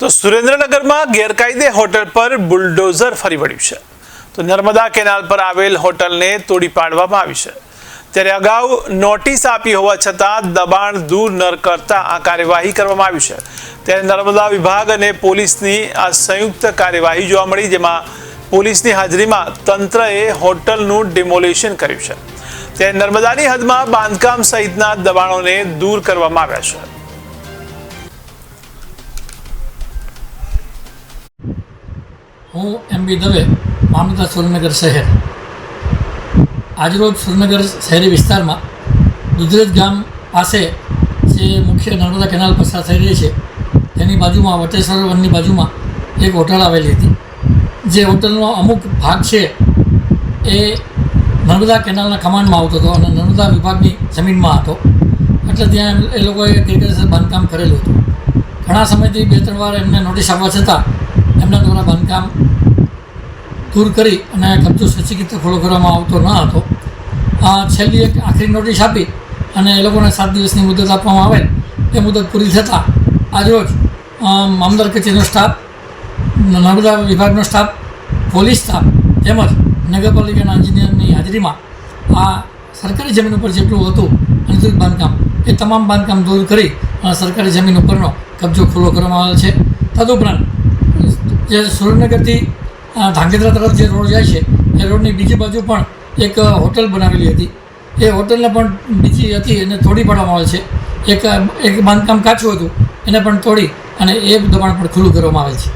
તો સુરેન્દ્રનગરમાં ગેરકાયદે હોટલ પર બુલડોઝર ફરી વળ્યું છે. તો નર્મદા કેનાલ પર આવેલ હોટલને તોડી પાડવામાં આવી છે. ત્યારે અગાઉ નોટિસ આપી હોવા છતાં દબાણ દૂર ન કરતા આ કાર્યવાહી કરવામાં આવી છે. ત્યારે નર્મદા વિભાગ અને પોલીસની આ સંયુક્ત કાર્યવાહી જોવા મળી, જેમાં પોલીસની હાજરીમાં તંત્રએ હોટલનું ડિમોલિશન કર્યું છે. ત્યારે નર્મદાની હદમાં બાંધકામ સહિતના દબાણોને દૂર કરવામાં આવ્યા છે. હું એમબી દવે, મામલતદાર સુરેન્દ્રનગર શહેર. આજરોજ સુરેન્દ્રનગર શહેરી વિસ્તારમાં દુધરેજ ગામ પાસે જે મુખ્ય નર્મદા કેનાલ પસાર થઈ રહી છે તેની બાજુમાં વટેશ્વર વનની બાજુમાં એક હોટલ આવેલી હતી. જે હોટલનો અમુક ભાગ છે એ નર્મદા કેનાલના કમાન્ડમાં આવતો હતો અને નર્મદા વિભાગની જમીનમાં હતો. એટલે ત્યાં એ લોકોએ ગેરકાયદેસર બાંધકામ કરેલું હતું. ઘણા સમયથી 2-3 વાર એમને નોટિસ આપવા છતાં એમના દ્વારા બાંધકામ દૂર કરી અને કબજો સચિત ખોલો કરવામાં આવતો ન હતો. છેલ્લી એક આખરી નોટિસ આપી અને એ લોકોને 7 દિવસની મુદત આપવામાં આવે. એ મુદત પૂરી થતાં આજરોજ મામલતદાર કચેરીનો સ્ટાફ, નર્મદા વિભાગનો સ્ટાફ, પોલીસ સ્ટાફ તેમજ નગરપાલિકાના એન્જિનિયરની હાજરીમાં આ સરકારી જમીન ઉપર જેટલું હતું અનધિકૃત બાંધકામ એ તમામ બાંધકામ દૂર કરી સરકારી જમીન ઉપરનો કબજો ખુલ્લો કરવામાં આવેલ છે. તદુપરાંત જે સુરેન્દ્રનગરથી ધાંગધ્રા તરફ જે રોડ જાય છે એ રોડની બીજી બાજુ પણ એક હોટલ બનાવેલી હતી. એ હોટલને પણ બીજી હતી એને તોડી પાડવામાં આવે છે. એક બાંધકામ કાચું હતું એને પણ તોડી અને એ દબાણ પણ ખુલ્લું કરવામાં આવે છે.